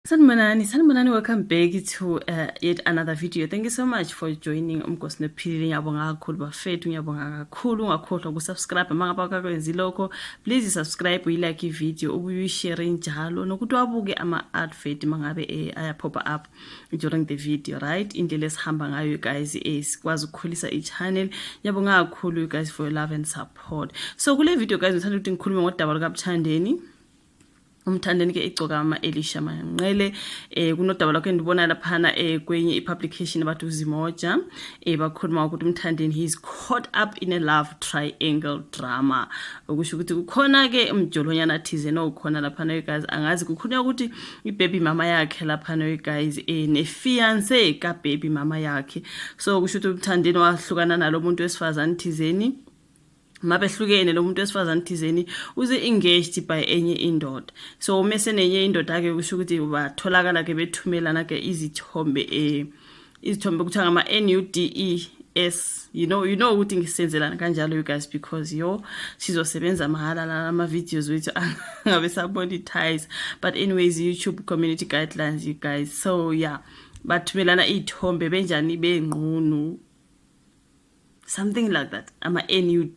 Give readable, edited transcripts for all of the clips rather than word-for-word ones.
Sanibonani, welcome back to yet another video. Thank you so much for joining Umnkosi Nophilile. Ngiyabonga kakhulu bafethu, ngiyabonga kakhulu. Ungakhohlwa ukusubscribe mangaba akakwenzi lokho. Please subscribe, uyilike ivideo, ubuyishare njalo nokuthi wabuke ama advert mangabe ayaphopa up during the video, right? Indlela esihamba ngayo guys sikwazi ukukhulisa i-channel. Ngiyabonga kakhulu you guys for your love and support. So kule video guys ngithanda ukuthi ngikhulume ngodaba lukaMthandeni. Umthandeni ke igcoka ama Elisha Manqele kunodaba lakho endibona laphana kwenye ipublication abantu uzimoja bakhuluma ukuthi uMthandeni he is caught up in a love triangle drama okusho ukuthi kukhona ke umjolonyana thize no khona laphana you guys angazi kukhona ukuthi ibaby mama yakhe laphana you guys ne fiance ka baby mama yakhe so kusho ukuthi uMthandeni wahlukana nalo muntu wesifazane thizeni mabehlukene lo muntu wesifazane thizeni uze engaged by enye indoda so umese nenye indoda ake kusho ukuthi batholakala ke bethumelana ke izithombe izithombe kuthiwa ngama NUDES you know ukuthi ngisenzelana kanjalo you guys because sizosebenza mahala la ama videos wethu ngabe samonetize but anyways YouTube community guidelines you guys so yeah bathumelana izithombe benjani benqunu something like that ama NUDES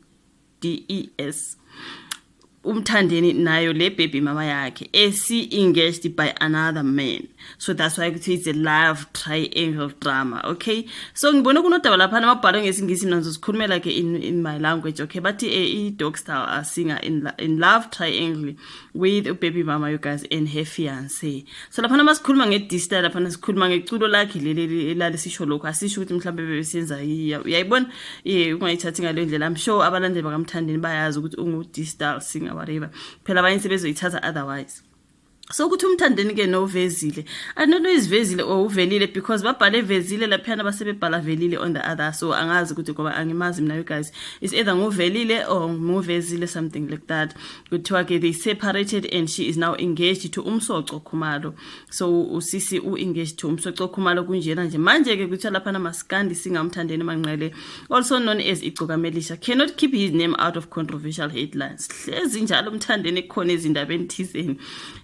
Umthandeni nayo le baby mama yakhe engaged by another man so that's why it's a love triangle drama okay so ngibona kunodaba lapha amabhalo ngesingisi mina ngizokhulumela ke in my language okay but i-dog style are singer in love triangle with a baby mama you guys and her fiance so lapha masikhuluma nge-distance lapha sikhuluma ngeculo lakhe leli elalisisho lokho asisho ukuthi mhlawumbe bebesenza uyayibona ungayithathi ngale ndlela I'm sure abalandeli bakaMthandeni bayazi ukuthi ungu-distance singer whatever phela abanye sebezoyithatha otherwise so ukuthi uMthandeni ke novezile anono isivezile or uvelile because babhale vezile laphana basebebhala velile on the other so angazi ukuthi ngoba angimazi mina you guys is either ngovelile or ngovezile something like that kuthiwa ke they separated and she is now engaged to Umsoco Khumalo so usisi engaged to Umsoco Khumalo kunjena nje manje ke kuthiwa laphana maskandi singaMthandeni Manqele also known as Igcoka Melisha cannot keep his name out of controversial headlines hlezi njalo uMthandeni khona ezindabeni thizeni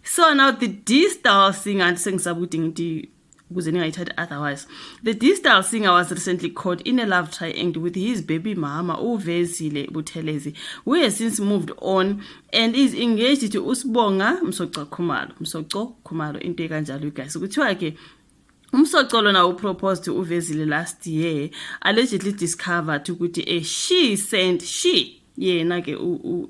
so now the D-Style singer sengisabuthi ngithi ukuze ningayithathi otherwise the D-Style singer was recently caught in a love triangle with his baby mama uVezile Buthelezi who has since moved on and is engaged to Usibonga Msoco Khumalo into ekanjalo you guys ukuthiwa ke Umsoco lona uproposed to uVezile last year allegedly discovered ukuthi she yena ke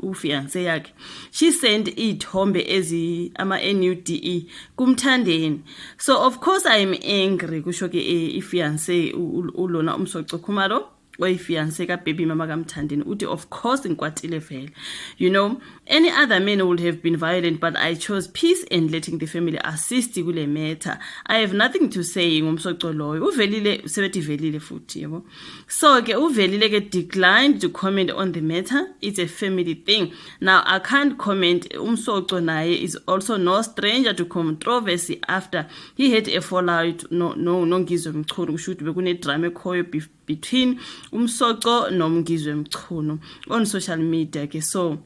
ufiance yakhe she sent ithombe ezi ama NUDE kuMthandeni so of course I am angry kusho ke ifiance ulona Umsoco Khumalo oyifiance ka baby mama kaMthandeni uthi of course ngikwatile vele you know any other man would have been violent but I chose peace and letting the family assist kule matter I have nothing to say ngomsoco loyo uvelile sebethi velile futhi yebo so ke uvelile ke declined to comment on the matter it's a family thing now I can't comment Umsoco naye is also no stranger to controversy after he had a fallout no Ngizwe Mchunu kushuthi bekune drama ekhoyo between Umsoco noMngizwe Mchunu on social media ke so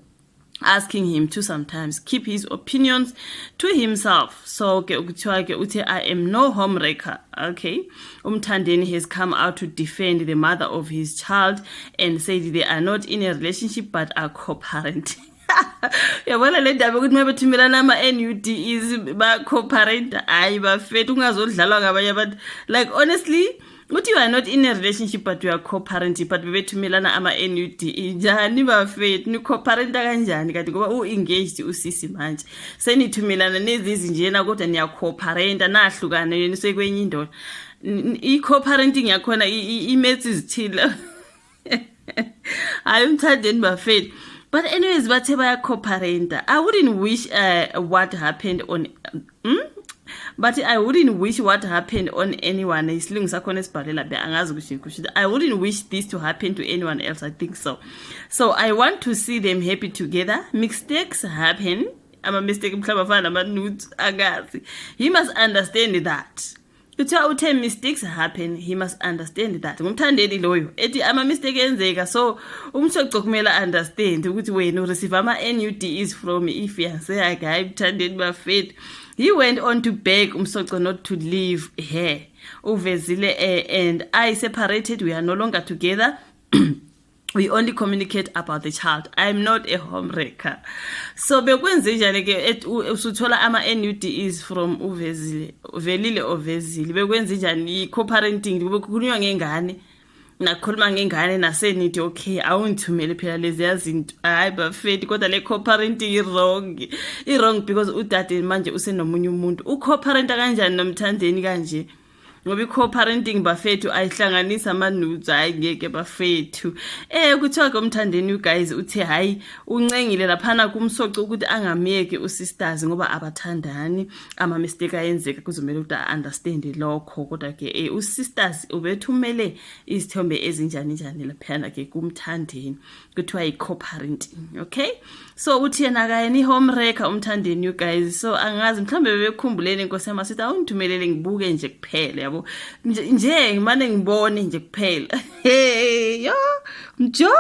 asking him to sometimes keep his opinions to himself so ke ukuthiwa ke uthi I am no homewrecker okay Umthandeni has come out to defend the mother of his child and said they are not in a relationship but are co-parent yabona le ndaba ukuthi mabethumelana ama NUDEs ba co-parent hayi bafethu ungazodlalwa ngabanye abantu like honestly But you are not in a relationship but you are co-parenting but bebethumelana ama NUDE njani bafethu ni co-parent kanjani kanti ngoba engaged usisi manje senithumelana nezizi njena kodwa niya co-parent nahlukana yena sekwenye indoda I co-parenting yakhona imates izithile hayi uMthandeni bafethu but anyways bathe baya co-parent I wouldn't wish what happened on But I wouldn't wish what happened on anyone. Isilungu sakhona esibhalela be angazi ukuthi I wouldn't wish this to happen to anyone else. I think so. So I want to see them happy together. Mistakes happen. Ama mistake mhlawumbe afana nama nudes angazi. He must understand that. kuthiwa uthe mistakes happen, he must understand that. Ngumthandeli loyo ethi ama-mistake enzeka, so umsoco kumele understand ukuthi wena ureceive ama-NUDs from ifiance yakhe, hayi mthandeni bafethu. He went on to beg umsoco not to leave her. Uvezile and I separated, we are no longer together. We only communicate about the child. I'm not a homewrecker. So bekwenze njani ke usuthola ama-NUDs from uvelile ovezile. Bekwenze njani i-co-parenting, bekukhulunywa ngengane, nakhuluma ngengane nasenithi okay awungithumele phela lezi yazinto, hayi bafethi, kodwa le co-parenting i-wrong because udade manje usenomunye umuntu. U-co-parenta kanjani nomthandeni kanje? Ngoba i-co-parenting bafethu ayihlanganisa ama-nudes, hayi ngeke bafethu. Kuthiwa komthandeni guys uthe hayi uncengile laphana kumsoco ukuthi angamyeki usisters ngoba abathandani, ama-mistake ayenzeka kuzomela ukuthi understand lokho. Kodwa ke usisters ubethumele izithombe ezinjani njani laphana ke kumthandeni, kuthiwa i-co-parenting. Okay, so uthi yena kayena i-homewrecker umthandeni you guys. So angazi mhlambe bebekhumbuleni inkosi yami sithi awungithumelele ngibuke nje kuphela, yabo nje ngimane ngibone nje kuphela. Hey yo mjolo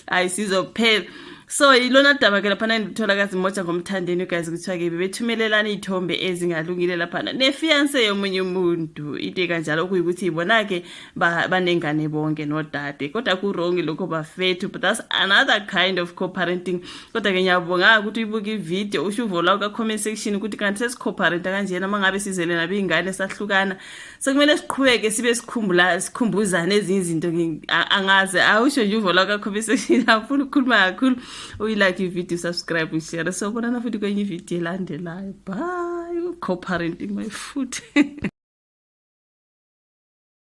ayisizokuphela. So ilona daba ke laphana ndithola kazi moja ngomthandeni guys, kuthiwa ke bebethumelelana izithombe ezingalungile laphana nefiance yomunye umuntu, into kanjalo kuyikuthi ibona ke banengane bonke nodade, kodwa ku wrong lokho bafethu, but that's another kind of co-parenting. Kodwa ke ngiyabonga ukuthi uyibuka ivideo ushuvola ka comment section ukuthi kanti sesi-co-parenta kanjena mangabe sizele nabe ingane sahlukana, sekumele siqhubeke sibe sikhumbuzana ezinye izinto. Angazi awusho nje uvola ka comment section, afuna ukukhuluma kakhulu. Uyilike ivideo, subscribe, share. So bonana futhi kwenye ivideo elandelayo. Bye. Co-parenting my foot.